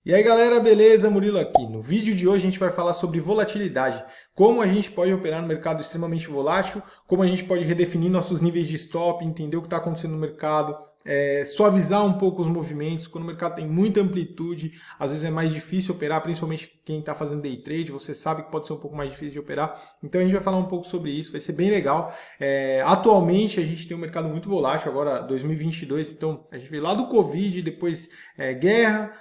E aí galera, beleza? Murilo aqui. No vídeo de hoje a gente vai falar sobre volatilidade, como a gente pode operar no mercado extremamente volátil, como a gente pode redefinir nossos níveis de stop, entender o que está acontecendo no mercado, suavizar um pouco os movimentos. Quando o mercado tem muita amplitude, às vezes é mais difícil operar, principalmente quem está fazendo day trade, você sabe que pode ser um pouco mais difícil de operar. Então a gente vai falar um pouco sobre isso, vai ser bem legal. Atualmente a gente tem um mercado muito volátil, agora 2022, então a gente veio lá do Covid, depois guerra,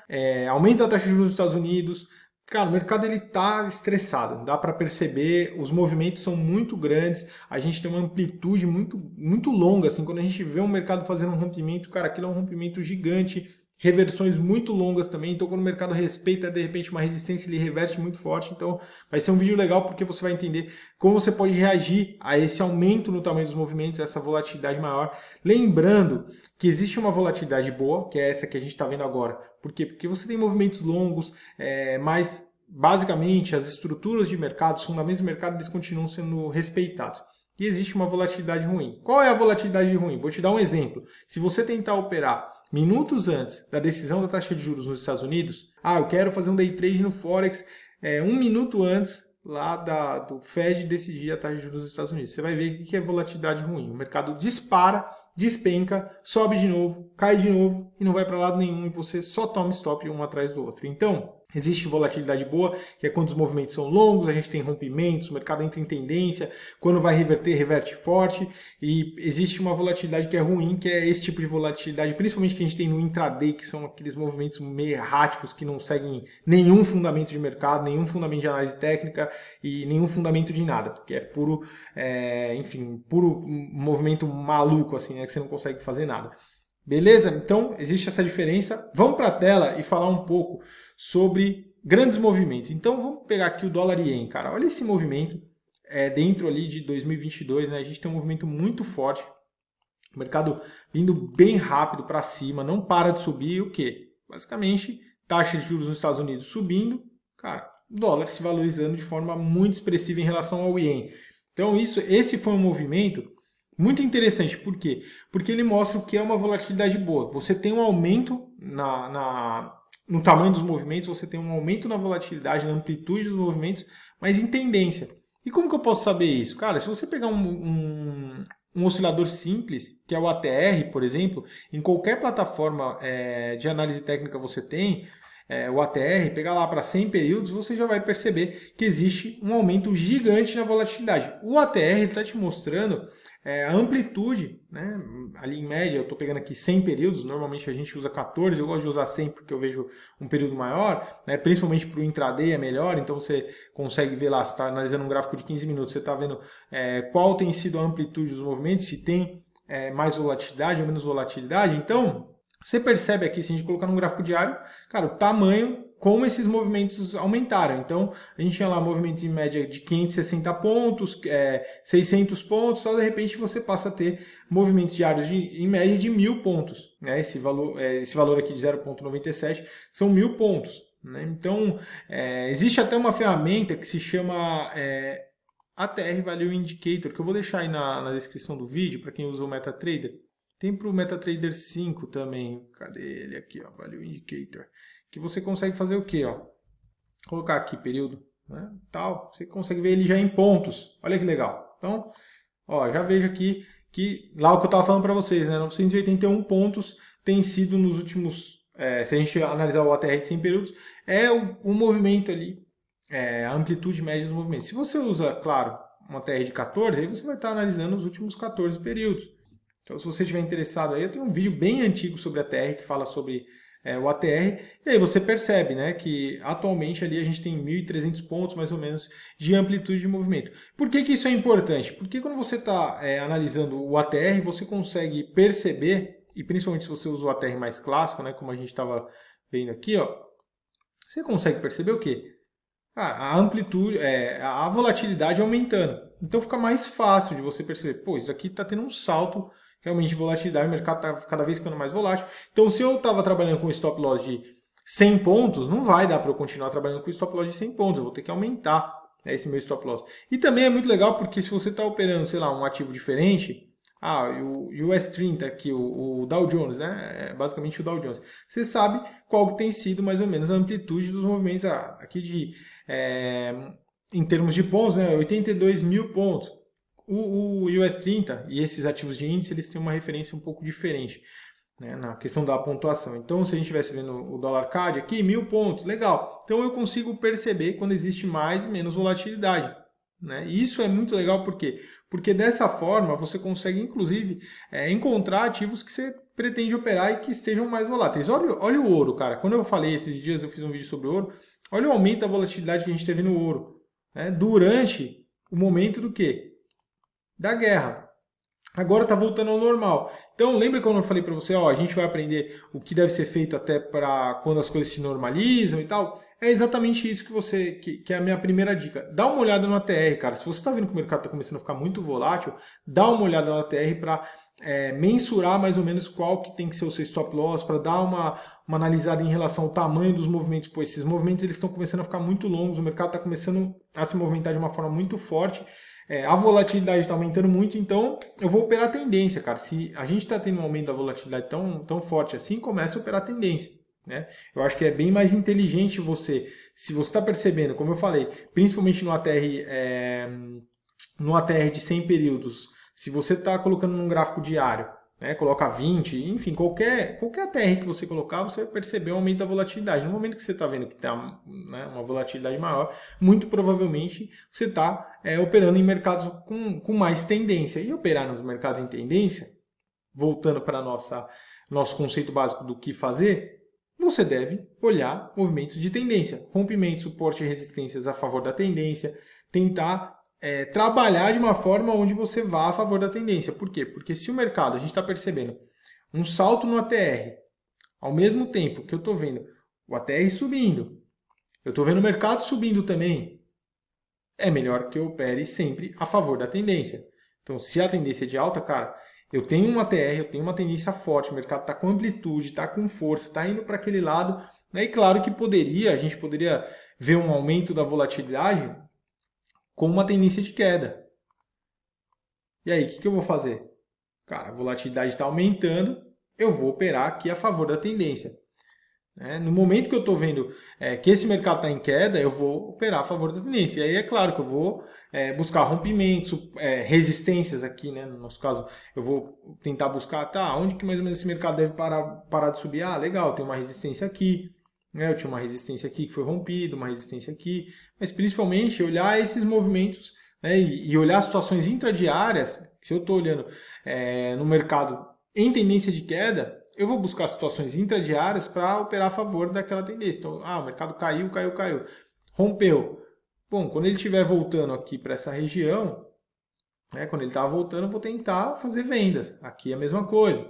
aumenta a taxa de juros dos Estados Unidos. Cara, o mercado ele tá estressado, dá para perceber, os movimentos são muito grandes, a gente tem uma amplitude muito longa, assim, quando a gente vê um mercado fazendo um rompimento, cara, aquilo é um rompimento gigante, reversões muito longas também, então quando o mercado respeita, de repente, uma resistência, ele reverte muito forte, então vai ser um vídeo legal porque você vai entender como você pode reagir a esse aumento no tamanho dos movimentos, essa volatilidade maior, lembrando que existe uma volatilidade boa, que é essa que a gente está vendo agora. Por quê? Porque você tem movimentos longos, mas basicamente as estruturas de mercado, os fundamentos do mercado, eles continuam sendo respeitados. E existe uma volatilidade ruim. Qual é a volatilidade ruim? Vou te dar um exemplo. Se você tentar operar minutos antes da decisão da taxa de juros nos Estados Unidos, eu quero fazer um day trade no Forex um minuto antes lá do Fed decidir a taxa de juros dos Estados Unidos. Você vai ver o que é volatilidade ruim. O mercado dispara, despenca, sobe de novo, cai de novo e não vai para lado nenhum e você só toma stop um atrás do outro. Então, existe volatilidade boa, que é quando os movimentos são longos, a gente tem rompimentos, o mercado entra em tendência, quando vai reverter, reverte forte, e existe uma volatilidade que é ruim, que é esse tipo de volatilidade, principalmente que a gente tem no intraday, que são aqueles movimentos meio erráticos, que não seguem nenhum fundamento de mercado, nenhum fundamento de análise técnica e nenhum fundamento de nada, porque é puro, puro movimento maluco, assim, que você não consegue fazer nada. Beleza? Então, existe essa diferença. Vamos para a tela e falar um pouco sobre grandes movimentos. Então, vamos pegar aqui o dólar ien, cara. Olha esse movimento dentro ali de 2022, né? A gente tem um movimento muito forte. O mercado vindo bem rápido para cima, não para de subir. O quê? Basicamente, taxa de juros nos Estados Unidos subindo, cara, o dólar se valorizando de forma muito expressiva em relação ao ien. Então, esse foi um movimento muito interessante. Por quê? Porque ele mostra o que é uma volatilidade boa. Você tem um aumento no tamanho dos movimentos, você tem um aumento na volatilidade, na amplitude dos movimentos, mas em tendência. E como que eu posso saber isso? Cara, se você pegar um oscilador simples, que é o ATR, por exemplo, em qualquer plataforma de análise técnica você tem, o ATR, pegar lá para 100 períodos, você já vai perceber que existe um aumento gigante na volatilidade. O ATR está te mostrando a amplitude, né? Ali em média, eu estou pegando aqui 100 períodos, normalmente a gente usa 14, eu gosto de usar 100 porque eu vejo um período maior, né? Principalmente para o intraday é melhor, então você consegue ver lá, você está analisando um gráfico de 15 minutos, você está vendo qual tem sido a amplitude dos movimentos, se tem mais volatilidade ou menos volatilidade, então você percebe aqui, se a gente colocar num gráfico diário, cara, o tamanho, como esses movimentos aumentaram. Então, a gente tinha lá movimentos em média de 560 pontos, 600 pontos, só de repente você passa a ter movimentos diários em média de 1.000 pontos. Né? Esse valor aqui de 0,97 são 1.000 pontos. Né? Então, existe até uma ferramenta que se chama ATR Value Indicator, que eu vou deixar aí na descrição do vídeo, para quem usa o MetaTrader. Tem para o MetaTrader 5 também. Cadê ele aqui, ó? Value Indicator. Que você consegue fazer o quê, ó? Colocar aqui período, né? Tal. Você consegue ver ele já em pontos. Olha que legal. Então, ó, já vejo aqui que lá o que eu estava falando para vocês, né? 981 pontos tem sido nos últimos. Se a gente analisar o ATR de 100 períodos, é o movimento ali, a amplitude média dos movimentos. Se você usa, claro, uma ATR de 14, aí você vai estar analisando os últimos 14 períodos. Então, se você estiver interessado aí, eu tenho um vídeo bem antigo sobre a ATR que fala sobre o ATR. E aí você percebe, né, que atualmente ali a gente tem 1.300 pontos mais ou menos de amplitude de movimento. Por que isso é importante? Porque quando você está analisando o ATR, você consegue perceber, e principalmente se você usa o ATR mais clássico, né, como a gente estava vendo aqui, ó, você consegue perceber o quê? A amplitude, a volatilidade aumentando. Então fica mais fácil de você perceber, pô, isso aqui está tendo um salto realmente de volatilidade, o mercado está cada vez ficando mais volátil. Então, se eu estava trabalhando com stop loss de 100 pontos, não vai dar para eu continuar trabalhando com stop loss de 100 pontos, eu vou ter que aumentar esse meu stop loss. E também é muito legal porque se você está operando, sei lá, um ativo diferente, e o US30 aqui, o Dow Jones, né? É basicamente o Dow Jones. Você sabe qual que tem sido mais ou menos a amplitude dos movimentos aqui em termos de pontos, né? 82 mil pontos. O US30 e esses ativos de índice, eles têm uma referência um pouco diferente, né, na questão da pontuação. Então, se a gente estivesse vendo o dólar CAD aqui, 1.000 pontos, legal. Então, eu consigo perceber quando existe mais e menos volatilidade. Né? E isso é muito legal, por quê? Porque dessa forma você consegue, inclusive, encontrar ativos que você pretende operar e que estejam mais voláteis. Olha o ouro, cara. Quando eu falei esses dias, eu fiz um vídeo sobre o ouro, olha o aumento da volatilidade que a gente teve no ouro, né? Durante o momento do quê? Da guerra. Agora está voltando ao normal. Então, lembra quando eu falei para você, a gente vai aprender o que deve ser feito até para quando as coisas se normalizam e tal? É exatamente isso que é a minha primeira dica. Dá uma olhada no ATR, cara. Se você está vendo que o mercado está começando a ficar muito volátil, dá uma olhada no ATR para mensurar mais ou menos qual que tem que ser o seu stop loss, para dar uma analisada em relação ao tamanho dos movimentos. Pois esses movimentos eles estão começando a ficar muito longos, o mercado está começando a se movimentar de uma forma muito forte. A volatilidade está aumentando muito, então eu vou operar a tendência, cara. Se a gente está tendo um aumento da volatilidade tão forte assim, começa a operar a tendência. Né? Eu acho que é bem mais inteligente se você está percebendo, como eu falei, principalmente no ATR de 100 períodos, se você está colocando num gráfico diário, né, coloca 20, enfim, qualquer ATR que você colocar, você vai perceber um aumento da volatilidade. No momento que você está vendo que tem uma volatilidade maior, muito provavelmente você está operando em mercados com mais tendência. E operar nos mercados em tendência, voltando para nosso conceito básico do que fazer, você deve olhar movimentos de tendência, rompimento, suporte e resistências a favor da tendência, tentar trabalhar de uma forma onde você vá a favor da tendência. Por quê? Porque se o mercado, a gente está percebendo um salto no ATR, ao mesmo tempo que eu estou vendo o ATR subindo, eu estou vendo o mercado subindo também, é melhor que eu opere sempre a favor da tendência. Então, se a tendência é de alta, cara, eu tenho um ATR, eu tenho uma tendência forte, o mercado está com amplitude, está com força, está indo para aquele lado, né? E claro que a gente poderia ver um aumento da volatilidade com uma tendência de queda. E aí, o que eu vou fazer? Cara, a volatilidade está aumentando, eu vou operar aqui a favor da tendência. No momento que eu estou vendo que esse mercado está em queda, eu vou operar a favor da tendência. E aí é claro que eu vou buscar rompimentos, resistências aqui, né? No nosso caso, eu vou tentar buscar, onde que mais ou menos esse mercado deve parar de subir? Legal, tem uma resistência aqui. Eu tinha uma resistência aqui que foi rompida, uma resistência aqui, mas principalmente olhar esses movimentos, né, e olhar situações intradiárias. Se eu estou olhando no mercado em tendência de queda, eu vou buscar situações intradiárias para operar a favor daquela tendência. Então, o mercado caiu, rompeu. Bom, quando ele estiver voltando aqui para essa região, quando ele estava voltando, eu vou tentar fazer vendas. Aqui é a mesma coisa.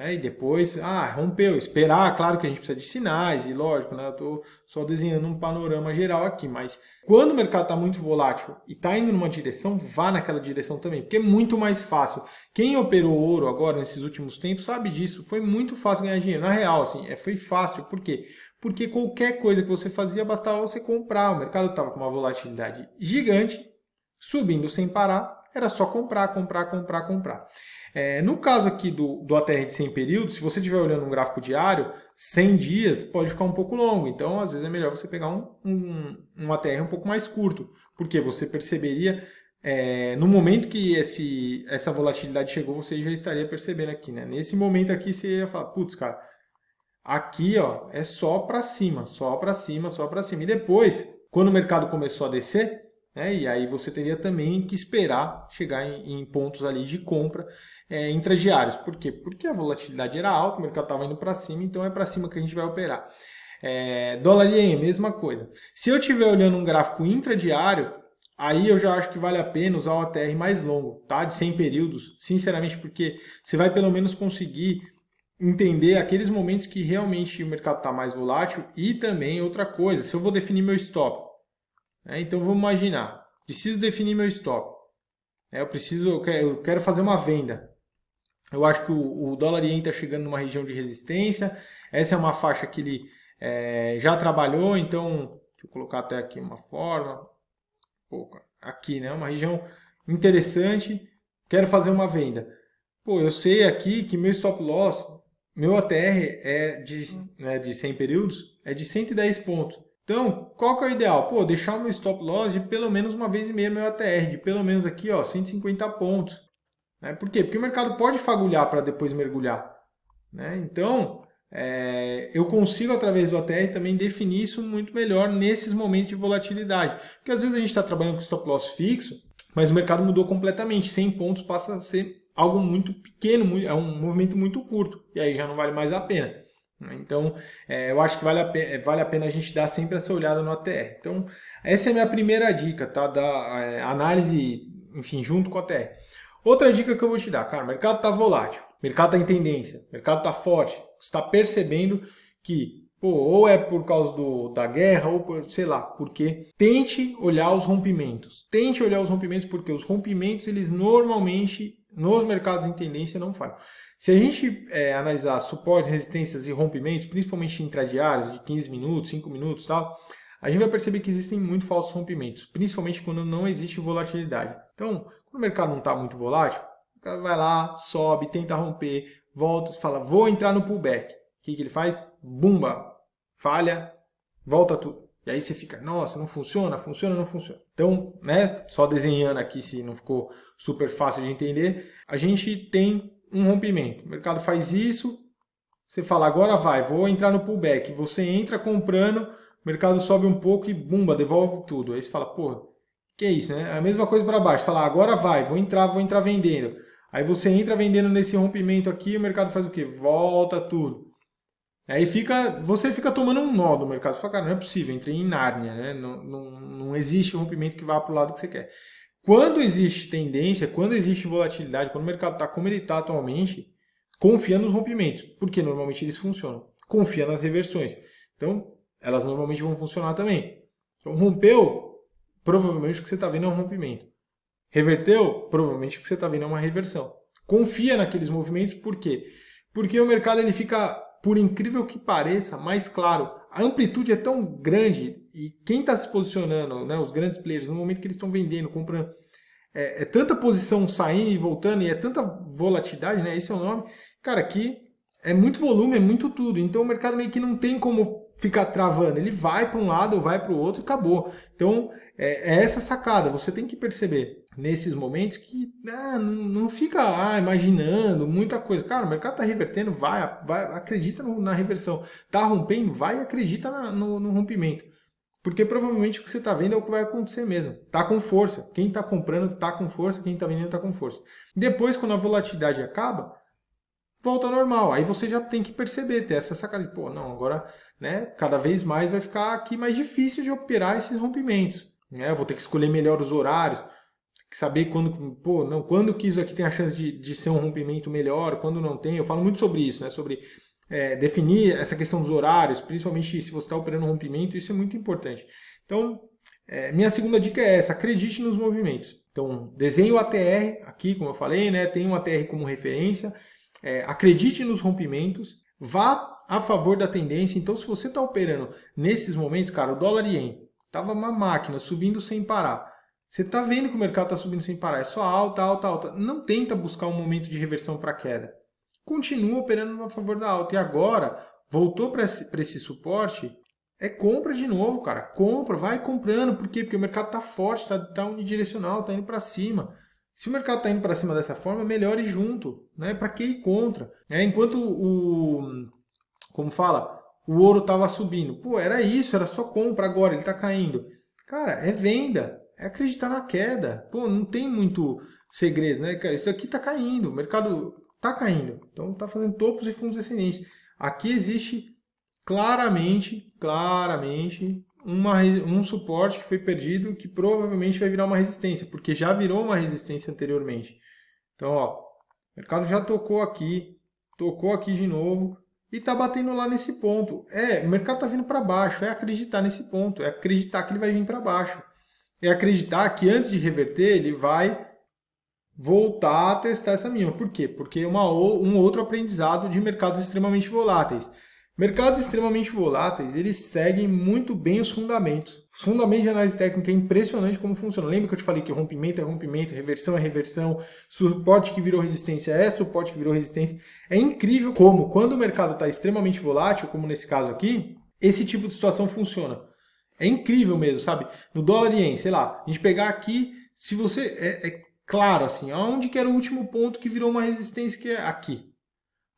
E depois, rompeu, esperar, claro que a gente precisa de sinais, e lógico, né, eu estou só desenhando um panorama geral aqui, mas quando o mercado está muito volátil e está indo numa direção, vá naquela direção também, porque é muito mais fácil. Quem operou ouro agora, nesses últimos tempos, sabe disso, foi muito fácil ganhar dinheiro. Na real, assim, foi fácil, por quê? Porque qualquer coisa que você fazia, bastava você comprar, o mercado estava com uma volatilidade gigante, subindo sem parar, era só comprar. No caso aqui do ATR de 100 períodos, se você estiver olhando um gráfico diário, 100 dias pode ficar um pouco longo. Então, às vezes é melhor você pegar um ATR um pouco mais curto. Porque você perceberia, no momento que essa volatilidade chegou, você já estaria percebendo aqui. Né? Nesse momento aqui, você ia falar, putz, cara, aqui é só para cima. E depois, quando o mercado começou a descer, e aí você teria também que esperar chegar em pontos ali de compra intradiários. Por quê? Porque a volatilidade era alta, o mercado estava indo para cima, então é para cima que a gente vai operar. Dólar ien, mesma coisa. Se eu estiver olhando um gráfico intradiário, aí eu já acho que vale a pena usar o ATR mais longo, tá? De 100 períodos, sinceramente, porque você vai pelo menos conseguir entender aqueles momentos que realmente o mercado está mais volátil. E também outra coisa, se eu vou definir meu stop. Então vamos imaginar, preciso definir meu stop. Eu quero fazer uma venda. Eu acho que o dólar ien está chegando numa região de resistência. Essa é uma faixa que ele já trabalhou, então deixa eu colocar até aqui uma forma. Aqui, né? Uma região interessante. Quero fazer uma venda. pô, eu sei aqui que meu stop loss, meu ATR de 100 períodos, é de 110 pontos. Então, qual que é o ideal? Pô, deixar o meu stop loss de pelo menos uma vez e meia meu ATR, de pelo menos aqui, ó, 150 pontos. Né? Por quê? Porque o mercado pode fagulhar para depois mergulhar. Né? Então, eu consigo, através do ATR, também definir isso muito melhor nesses momentos de volatilidade. Porque às vezes a gente está trabalhando com stop loss fixo, mas o mercado mudou completamente. 100 pontos passa a ser algo muito pequeno, é um movimento muito curto. E aí já não vale mais a pena. Então, eu acho que vale a pena a gente dar sempre essa olhada no ATR. Então, essa é a minha primeira dica, tá? Da análise, enfim, junto com o ATR. Outra dica que eu vou te dar, cara, o mercado está volátil, o mercado está em tendência, o mercado está forte, você está percebendo que, pô, ou é por causa da guerra, ou sei lá, porque tente olhar os rompimentos. Tente olhar os rompimentos, porque os rompimentos, eles normalmente, nos mercados em tendência, não falham. Se a gente analisar suportes, resistências e rompimentos, principalmente intradiários, de 15 minutos, 5 minutos e tal, a gente vai perceber que existem muito falsos rompimentos, principalmente quando não existe volatilidade. Então, quando o mercado não está muito volátil, o cara vai lá, sobe, tenta romper, volta, fala, vou entrar no pullback. O que ele faz? Bumba! Falha, volta tudo. E aí você fica, nossa, não funciona, não funciona. Então, né, só desenhando aqui, se não ficou super fácil de entender, a gente tem um rompimento. O mercado faz isso, você fala, agora vai, vou entrar no pullback. Você entra comprando, o mercado sobe um pouco e bumba, devolve tudo. Aí você fala, porra, que é isso, né? A mesma coisa para baixo. Fala, agora vai, vou entrar vendendo. Aí você entra vendendo nesse rompimento aqui, o mercado faz o quê? Volta tudo. Aí você fica tomando um nó do mercado. Você fala, cara, não é possível, entrei em Nárnia, né? Não existe rompimento que vá para o lado que você quer. Quando existe tendência, quando existe volatilidade, quando o mercado está como ele está atualmente, confia nos rompimentos, porque normalmente eles funcionam. Confia nas reversões. Então, elas normalmente vão funcionar também. Então, rompeu, provavelmente o que você está vendo é um rompimento. Reverteu, provavelmente o que você está vendo é uma reversão. Confia naqueles movimentos, por quê? Porque o mercado ele fica, por incrível que pareça, mais claro. A amplitude é tão grande e quem está se posicionando, né, os grandes players, no momento que eles estão vendendo, comprando, é tanta posição saindo e voltando e é tanta volatilidade, né, esse é o nome, cara, que é muito volume, é muito tudo. Então o mercado meio que não tem como ficar travando. Ele vai para um lado ou vai para o outro e acabou. Então é essa sacada. Você tem que perceber nesses momentos que não fica imaginando muita coisa. Cara, o mercado está revertendo, vai acredita na reversão. Está rompendo, vai e acredita no rompimento. Porque provavelmente o que você está vendo é o que vai acontecer mesmo. Está com força. Quem está comprando está com força, quem está vendendo está com força. Depois, quando a volatilidade acaba, volta ao normal. Aí você já tem que perceber, ter essa sacada de, pô, não, agora, né, cada vez mais vai ficar aqui mais difícil de operar esses rompimentos. Né? Eu vou ter que escolher melhor os horários, saber quando que isso aqui tem a chance de ser um rompimento melhor, quando não tem. Eu falo muito sobre isso, né, sobre definir essa questão dos horários, principalmente se você está operando um rompimento, isso é muito importante. Então, minha segunda dica é essa, acredite nos movimentos. Então, desenhe o ATR aqui, como eu falei, né, tem um ATR como referência, acredite nos rompimentos, vá a favor da tendência. Então, se você está operando nesses momentos, cara, o dólar ien estava uma máquina subindo sem parar. Você está vendo que o mercado está subindo sem parar, é só alta, alta, alta. Não tenta buscar um momento de reversão para queda. Continua operando a favor da alta. E agora, voltou para esse suporte, compra de novo, cara. Compra, vai comprando. Por quê? Porque o mercado está forte, está unidirecional, está indo para cima. Se o mercado está indo para cima dessa forma, melhore junto. Né? Para que ir contra? Enquanto o ouro estava subindo. Pô, era isso, era só compra agora, ele está caindo. Cara, é venda. É acreditar na queda. Pô, não tem muito segredo, né, cara? Isso aqui está caindo. O mercado está caindo. Então está fazendo topos e fundos descendentes. Aqui existe claramente um suporte que foi perdido que provavelmente vai virar uma resistência, porque já virou uma resistência anteriormente. Então, ó, o mercado já tocou aqui de novo e está batendo lá nesse ponto. O mercado está vindo para baixo, é acreditar nesse ponto, é acreditar que ele vai vir para baixo. É acreditar que antes de reverter, ele vai voltar a testar essa mínima. Por quê? Porque é um outro aprendizado de mercados extremamente voláteis. Mercados extremamente voláteis, eles seguem muito bem os fundamentos. Os fundamentos de análise técnica é impressionante como funciona. Lembra que eu te falei que rompimento é rompimento, reversão é reversão, suporte que virou resistência é suporte que virou resistência. É incrível como, quando o mercado está extremamente volátil, como nesse caso aqui, esse tipo de situação funciona. É incrível mesmo, sabe? No dólar ien, sei lá, a gente pegar aqui, se você... É claro, assim, onde que era o último ponto que virou uma resistência, que é aqui.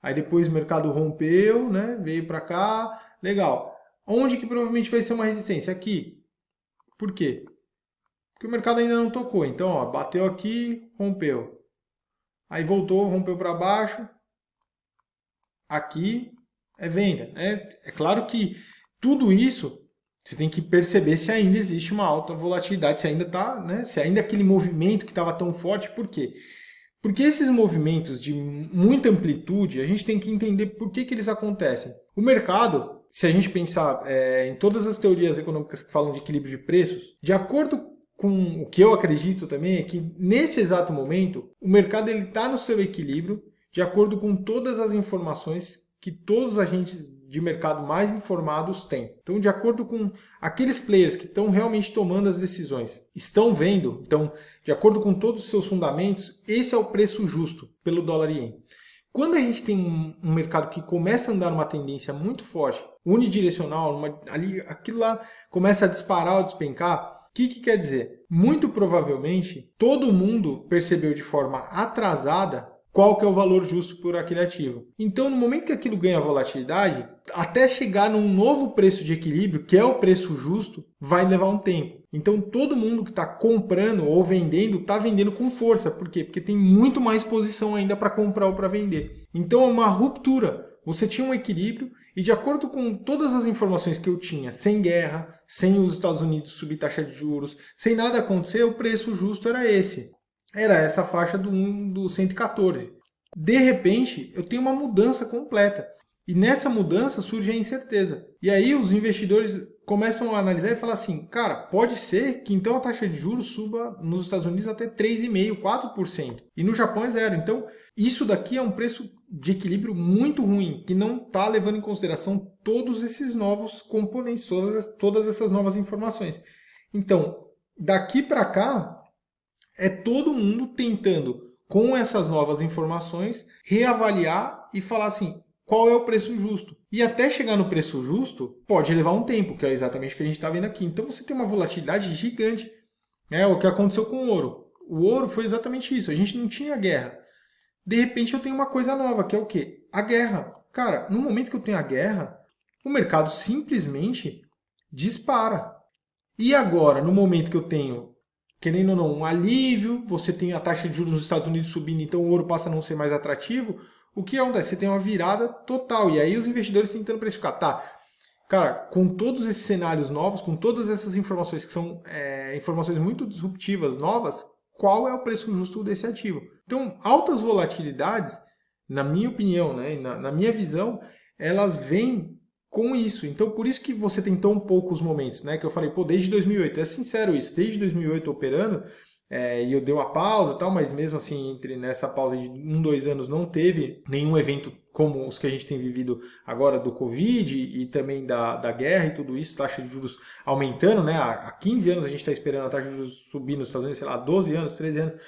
Aí depois o mercado rompeu, né? Veio para cá, legal. Onde que provavelmente vai ser uma resistência? Aqui. Por quê? Porque o mercado ainda não tocou. Então, ó, bateu aqui, rompeu. Aí voltou, rompeu para baixo. Aqui é venda. É claro que tudo isso você tem que perceber se ainda existe uma alta volatilidade, se ainda tá, né? Se ainda aquele movimento que estava tão forte, por quê? Porque esses movimentos de muita amplitude, a gente tem que entender por que eles acontecem. O mercado, se a gente pensar em todas as teorias econômicas que falam de equilíbrio de preços, de acordo com o que eu acredito também, é que nesse exato momento, o mercado está no seu equilíbrio de acordo com todas as informações que todos os agentes de mercado mais informados têm. Então, de acordo com aqueles players que estão realmente tomando as decisões, estão vendo, então, de acordo com todos os seus fundamentos, esse é o preço justo pelo dólar ien. Quando a gente tem um mercado que começa a andar numa tendência muito forte, unidirecional, ali, aquilo lá começa a disparar ou despencar, o que quer dizer? Muito provavelmente, todo mundo percebeu de forma atrasada qual que é o valor justo por aquele ativo. Então, no momento que aquilo ganha volatilidade, até chegar num novo preço de equilíbrio, que é o preço justo, vai levar um tempo. Então, todo mundo que está comprando ou vendendo, está vendendo com força. Por quê? Porque tem muito mais posição ainda para comprar ou para vender. Então, é uma ruptura. Você tinha um equilíbrio e, de acordo com todas as informações que eu tinha, sem guerra, sem os Estados Unidos subir taxa de juros, sem nada acontecer, o preço justo era esse. Era essa faixa do 114. De repente, eu tenho uma mudança completa. E nessa mudança surge a incerteza. E aí os investidores começam a analisar e falar assim, cara, pode ser que então a taxa de juros suba nos Estados Unidos até 3,5%, 4%. E no Japão é zero. Então, isso daqui é um preço de equilíbrio muito ruim, que não está levando em consideração todos esses novos componentes, todas essas novas informações. Então, daqui para cá, é todo mundo tentando, com essas novas informações, reavaliar e falar assim, qual é o preço justo? E até chegar no preço justo, pode levar um tempo, que é exatamente o que a gente está vendo aqui. Então você tem uma volatilidade gigante. É o que aconteceu com o ouro. O ouro foi exatamente isso. A gente não tinha guerra. De repente eu tenho uma coisa nova, que é o quê? A guerra. Cara, no momento que eu tenho a guerra, o mercado simplesmente dispara. E agora, no momento que eu tenho, querendo ou não, um alívio, você tem a taxa de juros nos Estados Unidos subindo, então o ouro passa a não ser mais atrativo, o que acontece? Você tem uma virada total. E aí os investidores tentando precificar. Tá, cara, com todos esses cenários novos, com todas essas informações que são informações muito disruptivas, novas, qual é o preço justo desse ativo? Então, altas volatilidades, na minha opinião, né, na minha visão, elas vêm com isso. Então, por isso que você tem tão poucos momentos, né? Que eu falei, pô, desde 2008, é sincero isso, desde 2008 operando, e eu dei uma pausa e tal, mas mesmo assim, nessa pausa de 2 anos, não teve nenhum evento como os que a gente tem vivido agora do Covid e também da guerra e tudo isso, taxa de juros aumentando, né? Há 15 anos a gente está esperando a taxa de juros subir nos Estados Unidos, sei lá, 12 anos, 13 anos.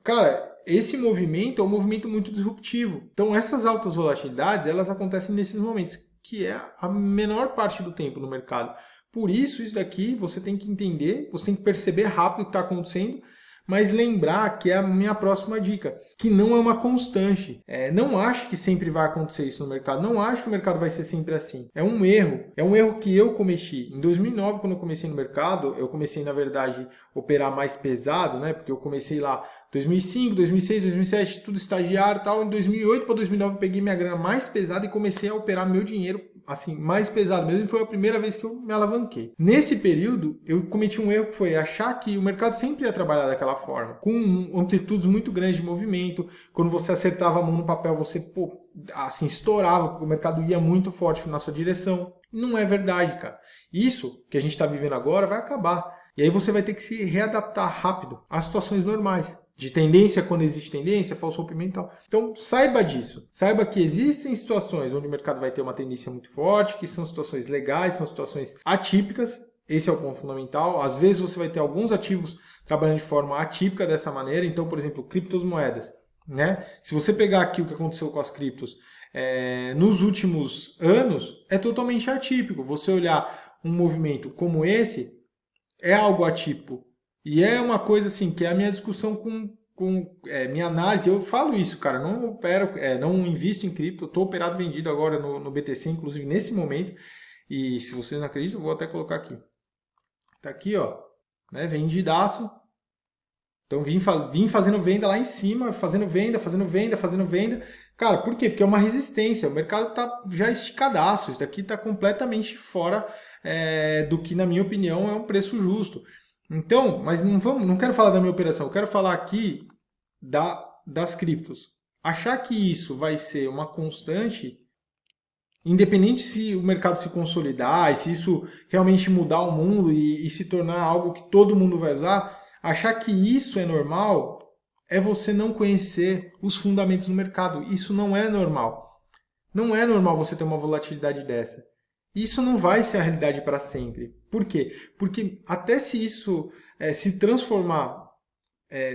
Cara, esse movimento é um movimento muito disruptivo. Então, essas altas volatilidades, elas acontecem nesses momentos, que é a menor parte do tempo no mercado. Por isso daqui você tem que entender, você tem que perceber rápido o que está acontecendo, mas lembrar que é a minha próxima dica, que não é uma constante. Não acho que sempre vai acontecer isso no mercado, não acho que o mercado vai ser sempre assim. É um erro que eu cometi. Em 2009, quando eu comecei no mercado, eu comecei, na verdade, a operar mais pesado, né? Porque eu comecei lá 2005, 2006, 2007, tudo estagiário e tal. Em 2008 para 2009 eu peguei minha grana mais pesada e comecei a operar meu dinheiro assim, mais pesado mesmo, e foi a primeira vez que eu me alavanquei. Nesse período, eu cometi um erro que foi achar que o mercado sempre ia trabalhar daquela forma, com amplitudes muito grandes de movimento. Quando você acertava a mão no papel, você, assim, estourava, porque o mercado ia muito forte na sua direção. Não é verdade, cara. Isso que a gente está vivendo agora vai acabar. E aí você vai ter que se readaptar rápido às situações normais. de tendência quando existe tendência, falso rompimento e tal. Então, saiba disso. Saiba que existem situações onde o mercado vai ter uma tendência muito forte, que são situações legais, são situações atípicas. Esse é o ponto fundamental. Às vezes você vai ter alguns ativos trabalhando de forma atípica dessa maneira. Então, por exemplo, criptomoedas, né? Se você pegar aqui o que aconteceu com as criptos nos últimos anos, é totalmente atípico. Você olhar um movimento como esse, é algo atípico. E é uma coisa assim, que é a minha discussão com minha análise. Eu falo isso, cara, não opero, não invisto em cripto, eu estou operado vendido agora no BTC, inclusive nesse momento. E se vocês não acreditam, eu vou até colocar aqui. Tá aqui, ó, né, vendidaço. Então vim fazendo venda lá em cima, fazendo venda. Cara, por quê? Porque é uma resistência, o mercado tá já esticadaço, isso daqui está completamente fora do que, na minha opinião, é um preço justo. Então, mas não quero falar da minha operação, eu quero falar aqui das criptos. Achar que isso vai ser uma constante, independente se o mercado se consolidar, e se isso realmente mudar o mundo e se tornar algo que todo mundo vai usar, achar que isso é normal é você não conhecer os fundamentos do mercado. Isso não é normal. Não é normal você ter uma volatilidade dessa. Isso não vai ser a realidade para sempre. Por quê? Porque até se isso se transformar,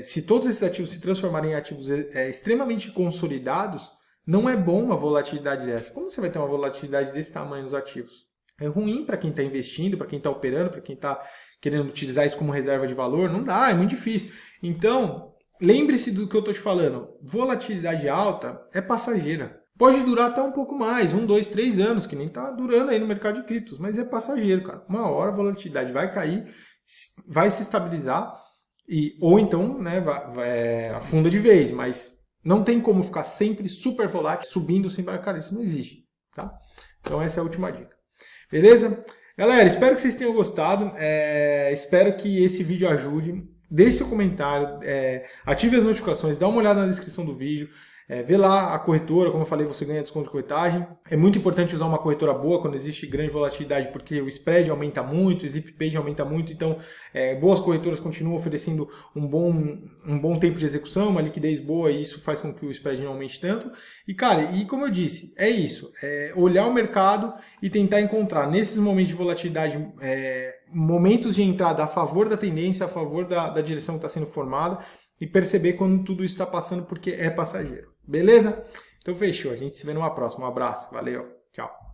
se todos esses ativos se transformarem em ativos extremamente consolidados, não é bom uma volatilidade dessa. Como você vai ter uma volatilidade desse tamanho nos ativos? É ruim para quem está investindo, para quem está operando, para quem está querendo utilizar isso como reserva de valor. Não dá, é muito difícil. Então, lembre-se do que eu estou te falando. Volatilidade alta é passageira. Pode durar até um pouco mais, 1, 2, 3 anos, que nem está durando aí no mercado de criptos, mas é passageiro, cara. Uma hora a volatilidade vai cair, vai se estabilizar, ou então né, afunda de vez, mas não tem como ficar sempre super volátil, subindo sem parar. Cara, isso não existe, tá? Então essa é a última dica. Beleza? Galera, espero que vocês tenham gostado, espero que esse vídeo ajude. Deixe seu comentário, ative as notificações, dá uma olhada na descrição do vídeo. Vê lá a corretora, como eu falei, você ganha desconto de corretagem. É muito importante usar uma corretora boa quando existe grande volatilidade, porque o spread aumenta muito, o slip page aumenta muito, então boas corretoras continuam oferecendo um bom tempo de execução, uma liquidez boa, e isso faz com que o spread não aumente tanto. E cara, como eu disse, é isso, olhar o mercado e tentar encontrar nesses momentos de volatilidade momentos de entrada a favor da tendência, a favor da direção que está sendo formada, e perceber quando tudo isso está passando, porque é passageiro. Beleza? Então fechou. A gente se vê numa próxima. Um abraço. Valeu. Tchau.